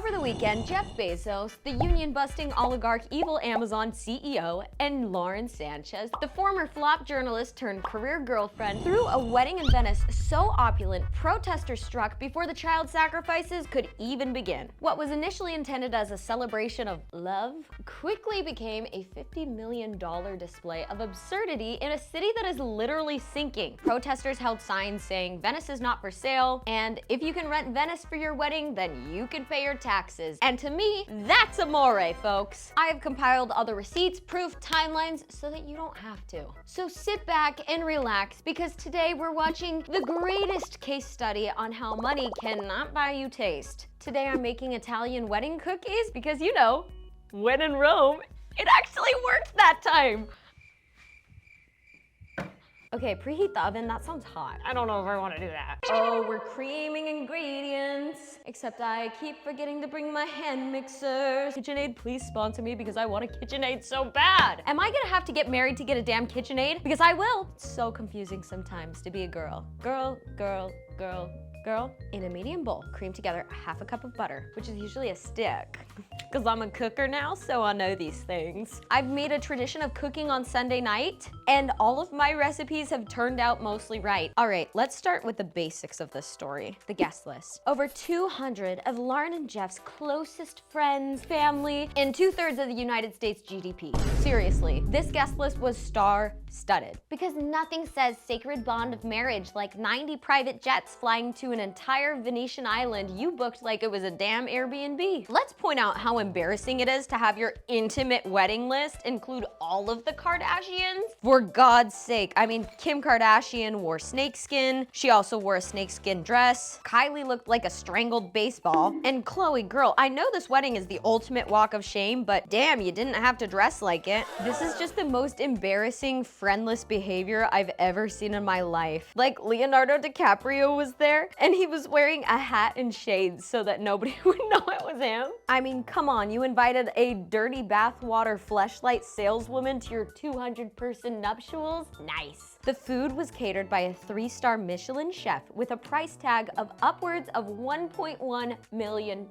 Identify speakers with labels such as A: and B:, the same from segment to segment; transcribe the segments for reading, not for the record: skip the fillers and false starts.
A: Over the weekend, Jeff Bezos, the union-busting oligarch evil Amazon CEO, and Lauren Sanchez, the former flop journalist turned career girlfriend, threw a wedding in Venice so opulent, protesters struck before the child sacrifices could even begin. What was initially intended as a celebration of love quickly became a $50 million display of absurdity in a city that is literally sinking. Protesters held signs saying Venice is not for sale, and if you can rent Venice for your wedding, then you can pay your taxes. And to me, that's amore, folks. I have compiled all the receipts, proof, timelines, so that you don't have to. So sit back and relax, because today we're watching the greatest case study on how money cannot buy you taste. Today I'm making Italian wedding cookies because, you know, when in Rome, it actually worked that time. Okay, preheat the oven. That sounds hot. I don't know if I want to do that. Oh, we're creaming ingredients. Except I keep forgetting to bring my hand mixer. KitchenAid, please sponsor me because I want a KitchenAid so bad. Am I gonna have to get married to get a damn KitchenAid? Because I will. It's so confusing sometimes to be a girl. Girl. In a medium bowl, cream together a half a cup of butter, which is usually a stick. Because I'm a cooker now, so I know these things. I've made a tradition of cooking on Sunday night, and all of my recipes have turned out mostly right. All right, let's start with the basics of this story. The guest list. Over 200 of Lauren and Jeff's closest friends, family, and 2/3 of the United States GDP. Seriously, this guest list was star-studded. Because nothing says sacred bond of marriage like 90 private jets flying to an entire Venetian island you booked like it was a damn Airbnb. Let's point out how embarrassing it is to have your intimate wedding list include all of the Kardashians. For God's sake, I mean, Kim Kardashian wore snakeskin. She also wore a snakeskin dress. Kylie looked like a strangled baseball. And Khloe, girl, I know this wedding is the ultimate walk of shame, but damn, you didn't have to dress like it. This is just the most embarrassing, friendless behavior I've ever seen in my life. Like, Leonardo DiCaprio was there, and he was wearing a hat and shades so that nobody would know it was him. I mean, come on, you invited a dirty bathwater fleshlight saleswoman to your 200-person nuptials? Nice. The food was catered by a 3-star Michelin chef with a price tag of upwards of $1.1 million.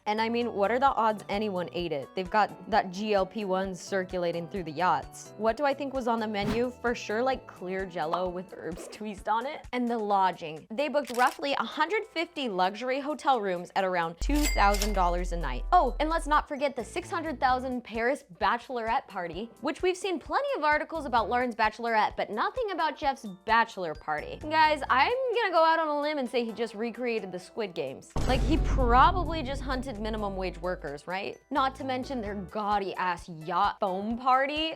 A: And I mean, what are the odds anyone ate it? They've got that GLP-1 circulating through the yachts. What do I think was on the menu? For sure, like clear Jell-O with herbs tweezed on it. And the lodging. They booked roughly 150 luxury hotel rooms at around $2,000 a night. Oh, and let's not forget the 600,000 Paris bachelorette party, which we've seen plenty of articles about Lauren's bachelorette, but nothing about Jeff's bachelor party. Guys, I'm gonna go out on a limb and say he just recreated the Squid Games. Like, he probably just hunted minimum wage workers, right? Not to mention their gaudy ass yacht foam party,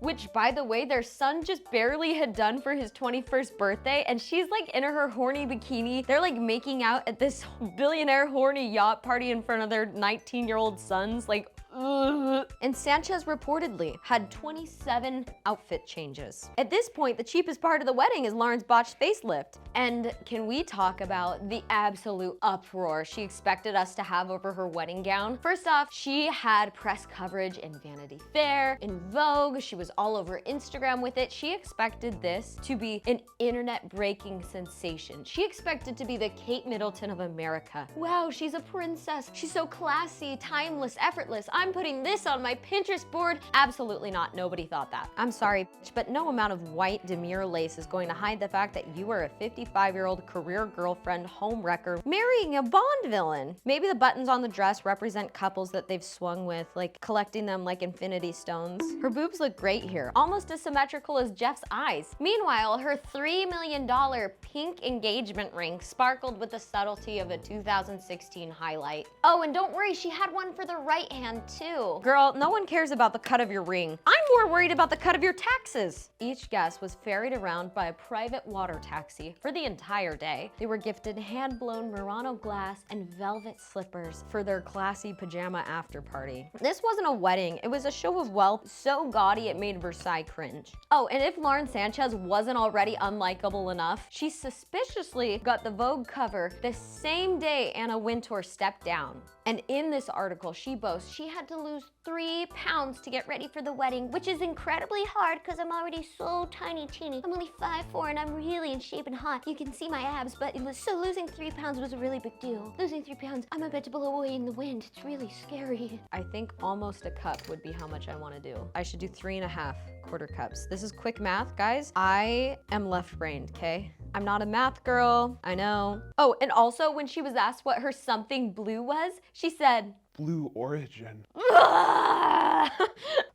A: which, by the way, their son just barely had done for his 21st birthday, and she's like in her horny bikini. They're like making out at this billionaire horny yacht party in front of their 19-year-old sons, like, and Sanchez reportedly had 27 outfit changes. At this point, the cheapest part of the wedding is Lauren's botched facelift. And can we talk about the absolute uproar she expected us to have over her wedding gown? First off, she had press coverage in Vanity Fair, in Vogue. She was all over Instagram with it. She expected this to be an internet-breaking sensation. She expected to be the Kate Middleton of America. Wow, she's a princess. She's so classy, timeless, effortless. I'm putting this on my Pinterest board. Absolutely not. Nobody thought that. I'm sorry, but no amount of white demure lace is going to hide the fact that you are a 55-year-old career girlfriend homewrecker marrying a Bond villain. Maybe the buttons on the dress represent couples that they've swung with, like collecting them like infinity stones. Her boobs look great here, almost as symmetrical as Jeff's eyes. Meanwhile, her $3 million pink engagement ring sparkled with the subtlety of a 2016 highlight. Oh, and don't worry, she had one for the right hand too. Girl, no one cares about the cut of your ring. I'm more worried about the cut of your taxes. Each guest was ferried around by a private water taxi for the entire day. They were gifted hand-blown Murano glass and velvet slippers for their classy pajama after party. This wasn't a wedding, it was a show of wealth so gaudy it made Versailles cringe. Oh, and if Lauren Sanchez wasn't already unlikable enough, she suspiciously got the Vogue cover the same day Anna Wintour stepped down. And in this article, she boasts she had to lose 3 pounds to get ready for the wedding,
B: which is incredibly hard because I'm already so tiny teeny. I'm only 5'4" and I'm really in shape and hot. You can see my abs, but so losing 3 pounds was a really big deal. Losing 3 pounds, I'm about to blow away in the wind. It's really scary.
A: I think almost a cup would be how much I want to do. I should do 3.5 quarter cups. This is quick math, guys. I am left-brained, okay? I'm not a math girl, I know. Oh, and also when she was asked what her something blue was, she said,
C: Blue Origin.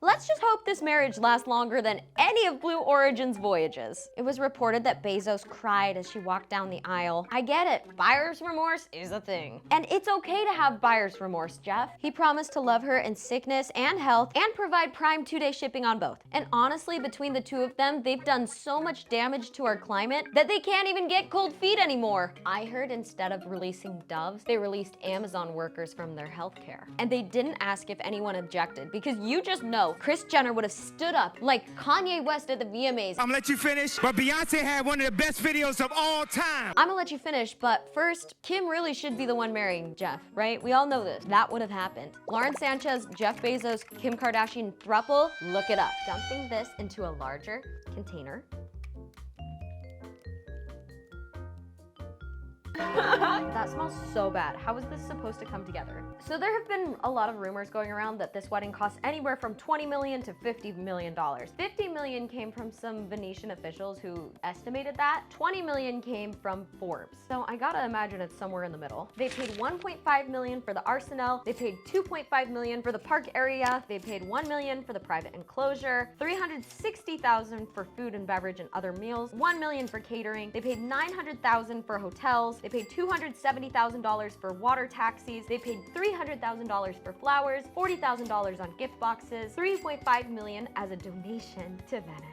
A: let's just hope this marriage lasts longer than any of Blue Origin's voyages. It was reported that Bezos cried as she walked down the aisle. I get it, buyer's remorse is a thing. And it's okay to have buyer's remorse, Jeff. He promised to love her in sickness and health and provide Prime 2-day shipping on both. And honestly, between the two of them, they've done so much damage to our climate that they can't even get cold feet anymore. I heard instead of releasing doves, they released Amazon workers from their healthcare. And they didn't ask if anyone objected because you just know Kris Jenner would have stood up like Kanye West at the VMAs.
D: I'm gonna let you finish, but Beyonce had one of the best videos of all time.
A: I'm gonna let you finish, but first, Kim really should be the one marrying Jeff, right? We all know this. That would have happened. Lauren Sanchez, Jeff Bezos, Kim Kardashian throuple, look it up. Dumping this into a larger container. That smells so bad. How is this supposed to come together? So there have been a lot of rumors going around that this wedding costs anywhere from $20 million to $50 million. $50 million came from some Venetian officials who estimated that. $20 million came from Forbes. So I gotta imagine it's somewhere in the middle. They paid $1.5 million for the arsenal. They paid $2.5 million for the park area. They paid $1 million for the private enclosure, $360,000 for food and beverage and other meals, $1 million for catering. They paid $900,000 for hotels. They paid $270,000 for water taxis. They paid $300,000 for flowers, $40,000 on gift boxes, $3.5 million as a donation to Venice.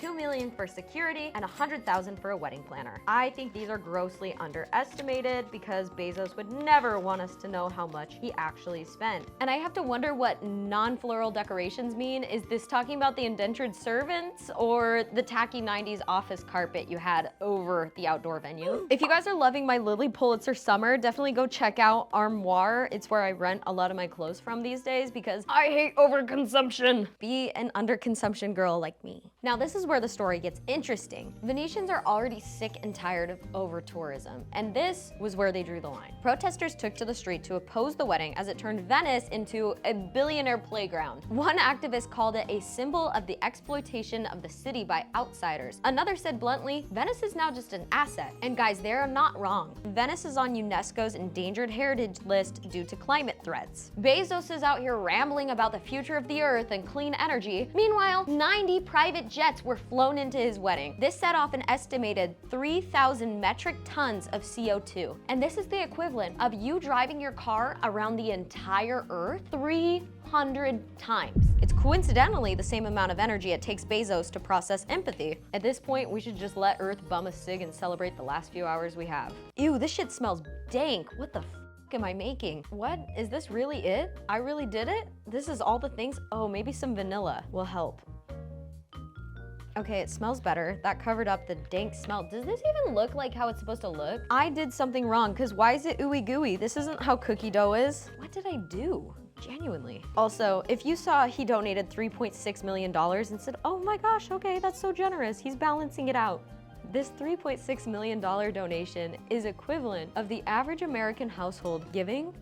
A: $2 million for security, and $100,000 for a wedding planner. I think these are grossly underestimated because Bezos would never want us to know how much he actually spent. And I have to wonder what non-floral decorations mean. Is this talking about the indentured servants or the tacky 90s office carpet you had over the outdoor venue? If you guys are loving my Lily Pulitzer summer, definitely go check out Armoire. It's where I rent a lot of my clothes from these days because I hate overconsumption. Be an underconsumption girl like me. Now this is where the story gets interesting. Venetians are already sick and tired of over-tourism, and this was where they drew the line. Protesters took to the street to oppose the wedding as it turned Venice into a billionaire playground. One activist called it a symbol of the exploitation of the city by outsiders. Another said bluntly, Venice is now just an asset. And guys, they're not wrong. Venice is on UNESCO's endangered heritage list due to climate threats. Bezos is out here rambling about the future of the earth and clean energy. Meanwhile, 90 private jets were flown into his wedding. This set off an estimated 3,000 metric tons of CO2. And this is the equivalent of you driving your car around the entire earth 300 times. It's coincidentally the same amount of energy it takes Bezos to process empathy. At this point, we should just let Earth bum a cig and celebrate the last few hours we have. Ew, this shit smells dank. What the am I making? What? Is this really it? I really did it? This is all the things? Oh, maybe some vanilla will help. Okay, it smells better. That covered up the dank smell. Does this even look like how it's supposed to look? I did something wrong, because why is it ooey gooey? This isn't how cookie dough is. What did I do? Genuinely. Also, if you saw he donated $3.6 million and said, oh my gosh, okay, that's so generous, he's balancing it out. This $3.6 million donation is equivalent of the average American household giving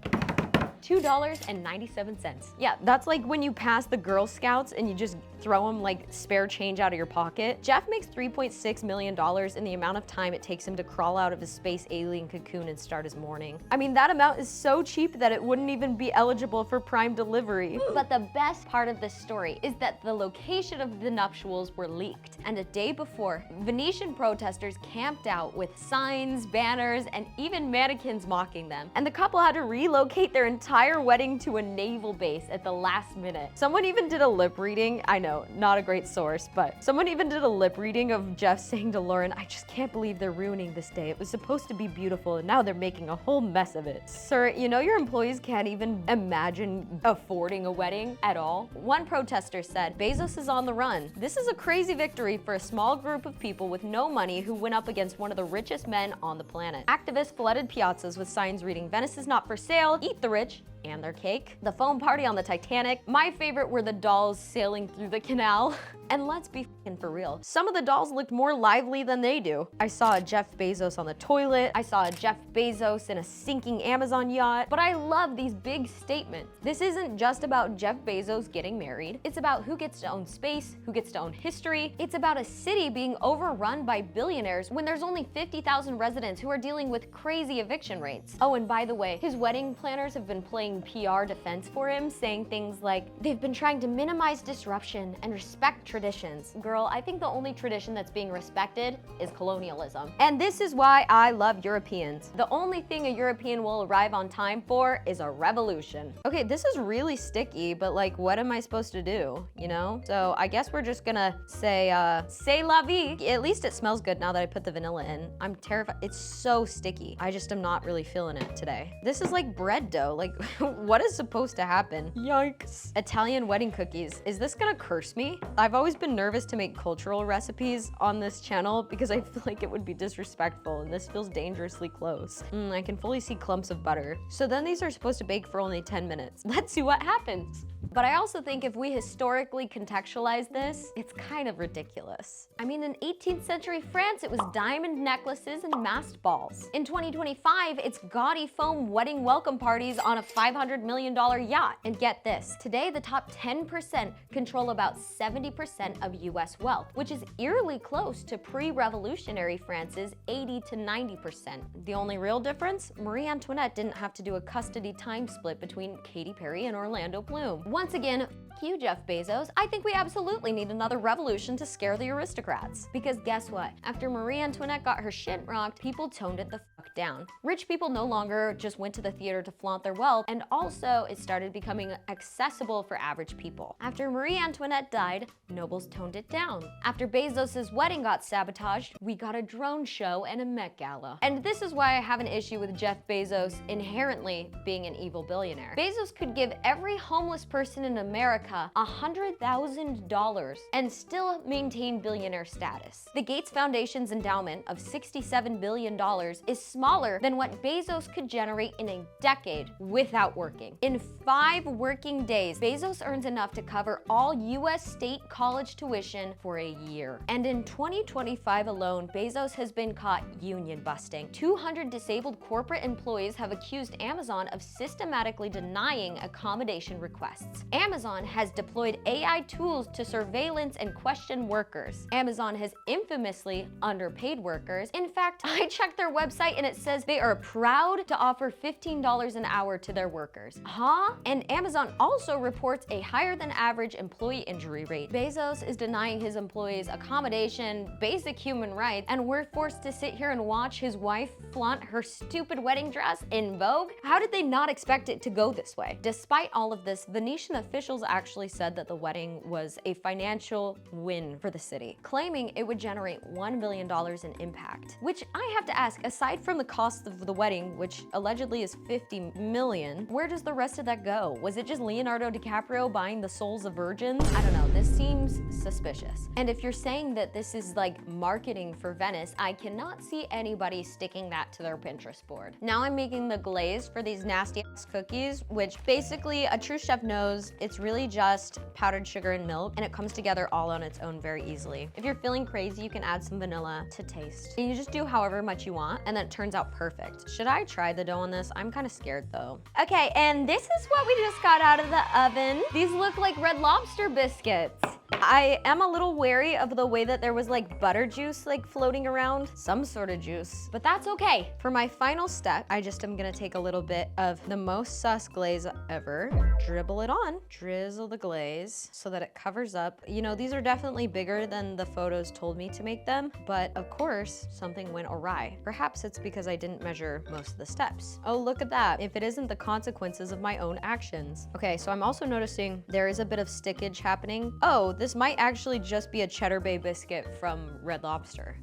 A: $2.97. Yeah, that's like when you pass the Girl Scouts and you just throw them like spare change out of your pocket. Jeff makes $3.6 million in the amount of time it takes him to crawl out of his space alien cocoon and start his morning. I mean, that amount is so cheap that it wouldn't even be eligible for Prime delivery. But the best part of this story is that the location of the nuptials were leaked. And a day before, Venetian protesters camped out with signs, banners, and even mannequins mocking them. And the couple had to relocate their entire wedding to a naval base at the last minute. Someone even did a lip reading. I know, not a great source, but someone even did a lip reading of Jeff saying to Lauren, I just can't believe they're ruining this day. It was supposed to be beautiful and now they're making a whole mess of it. Sir, you know your employees can't even imagine affording a wedding at all? One protester said, Bezos is on the run. This is a crazy victory for a small group of people with no money who went up against one of the richest men on the planet. Activists flooded piazzas with signs reading, Venice is not for sale, eat the rich, and their cake, the foam party on the Titanic. My favorite were the dolls sailing through the canal. And let's be f***ing for real, some of the dolls looked more lively than they do. I saw a Jeff Bezos on the toilet. I saw a Jeff Bezos in a sinking Amazon yacht. But I love these big statements. This isn't just about Jeff Bezos getting married. It's about who gets to own space, who gets to own history. It's about a city being overrun by billionaires when there's only 50,000 residents who are dealing with crazy eviction rates. Oh, and by the way, his wedding planners have been playing PR defense for him, saying things like, they've been trying to minimize disruption and respect traditions. Girl, I think the only tradition that's being respected is colonialism. And this is why I love Europeans. The only thing a European will arrive on time for is a revolution. Okay, this is really sticky, but like, what am I supposed to do, you know? So I guess we're just gonna say la vie. At least it smells good now that I put the vanilla in. I'm terrified. It's so sticky. I just am not really feeling it today. This is like bread dough. Like, what is supposed to happen? Yikes. Italian wedding cookies. Is this gonna curse me? I've always been nervous to make cultural recipes on this channel because I feel like it would be disrespectful, and this feels dangerously close. I can fully see clumps of butter. So then these are supposed to bake for only 10 minutes. Let's see what happens. But I also think if we historically contextualize this, it's kind of ridiculous. I mean, in 18th century France, it was diamond necklaces and masked balls. In 2025, it's gaudy foam wedding welcome parties on a $500 million yacht. And get this, today the top 10% control about 70% of US wealth, which is eerily close to pre-revolutionary France's 80 to 90%. The only real difference? Marie Antoinette didn't have to do a custody time split between Katy Perry and Orlando Bloom. Once again, f*** you, Jeff Bezos. I think we absolutely need another revolution to scare the aristocrats. Because guess what? After Marie Antoinette got her shit rocked, people toned it the fuck down. Rich people no longer just went to the theater to flaunt their wealth, and also it started becoming accessible for average people. After Marie Antoinette died, nobles toned it down. After Bezos' wedding got sabotaged, we got a drone show and a Met Gala. And this is why I have an issue with Jeff Bezos inherently being an evil billionaire. Bezos could give every homeless person in America $100,000 and still maintain billionaire status. The Gates Foundation's endowment of $67 billion is smaller than what Bezos could generate in a decade without working. In 5 working days, Bezos earns enough to cover all US state college tuition for a year. And in 2025 alone, Bezos has been caught union busting. 200 disabled corporate employees have accused Amazon of systematically denying accommodation requests. Amazon has deployed AI tools to surveillance and question workers. Amazon has infamously underpaid workers. In fact, I checked their website and it says they are proud to offer $15 an hour to their workers. Huh? And Amazon also reports a higher than average employee injury rate. Bezos is denying his employees accommodation, basic human rights, and we're forced to sit here and watch his wife flaunt her stupid wedding dress in Vogue? How did they not expect it to go this way? Despite all of this, Venetian officials actually said that the wedding was a financial win for the city, claiming it would generate $1 billion in impact. Which I have to ask, aside from the cost of the wedding, which allegedly is $50 million, where does the rest of that go? Was it just Leonardo DiCaprio buying the souls of virgins? I don't know, this seems suspicious. And if you're saying that this is like marketing for Venice, I cannot see anybody sticking that to their Pinterest board. Now I'm making the glaze for these nasty ass cookies, which basically a true chef knows it's really just powdered sugar and milk, and it comes together all on its own very easily. If you're feeling crazy, you can add some vanilla to taste. And you just do however much you want, and then it turns out perfect. Should I try the dough on this? I'm kind of scared though. Okay, and this is what we just got out of the oven. These look like Red Lobster biscuits. I am a little wary of the way that there was like butter juice like floating around, some sort of juice, but that's okay. For my final step, I just am gonna take a little bit of the most sus glaze ever, dribble it on, drizzle the glaze so that it covers up. You know, these are definitely bigger than the photos told me to make them, but of course, something went awry. Perhaps it's because I didn't measure most of the steps. Oh, look at that. If it isn't the consequences of my own actions. Okay, so I'm also noticing there is a bit of stickage happening. Oh, this might actually just be a Cheddar Bay biscuit from Red Lobster.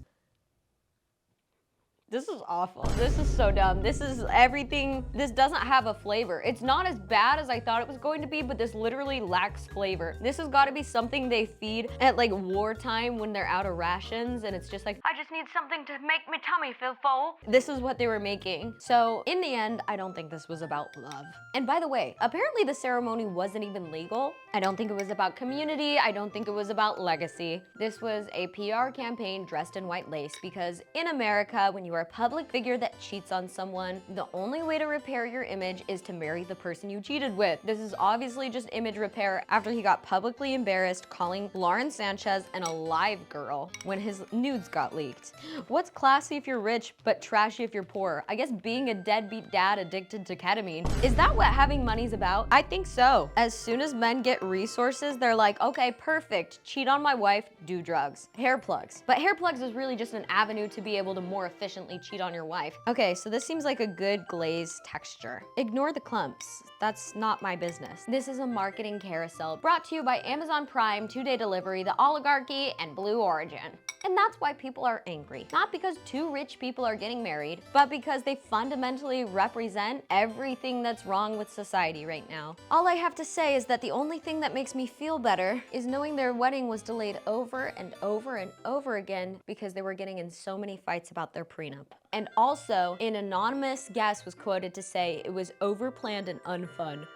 A: This is awful. This is so dumb. This is everything. This doesn't have a flavor. It's not as bad as I thought it was going to be, but this literally lacks flavor. This has got to be something they feed at like wartime when they're out of rations and it's just like, I just need something to make my tummy feel full. This is what they were making. So in the end, I don't think this was about love. And by the way, apparently the ceremony wasn't even legal. I don't think it was about community. I don't think it was about legacy. This was a PR campaign dressed in white lace because in America, when you are a public figure that cheats on someone, the only way to repair your image is to marry the person you cheated with. This is obviously just image repair after he got publicly embarrassed calling Lauren Sanchez an alive girl when his nudes got leaked. What's classy if you're rich but trashy if you're poor? I guess being a deadbeat dad addicted to ketamine. Is that what having money's about? I think so. As soon as men get resources, they're like, okay, perfect, cheat on my wife, do drugs. Hair plugs. But hair plugs is really just an avenue to be able to more efficiently cheat on your wife. Okay, so this seems like a good glaze texture. Ignore the clumps. That's not my business. This is a marketing carousel brought to you by Amazon Prime, 2-day delivery, the oligarchy, and Blue Origin. And that's why people are angry. Not because two rich people are getting married, but because they fundamentally represent everything that's wrong with society right now. All I have to say is that the only thing that makes me feel better is knowing their wedding was delayed over and over and over again because they were getting in so many fights about their prenup. And also, an anonymous guest was quoted to say it was overplanned and unfun.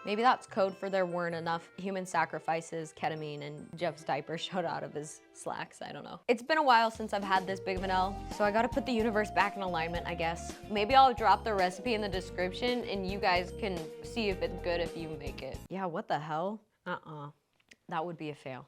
A: Maybe that's code for there weren't enough human sacrifices, ketamine, and Jeff's diaper showed out of his slacks. I don't know. It's been a while since I've had this big of an L, so I gotta put the universe back in alignment, I guess. Maybe I'll drop the recipe in the description and you guys can see if it's good if you make it. Yeah, what the hell? That would be a fail.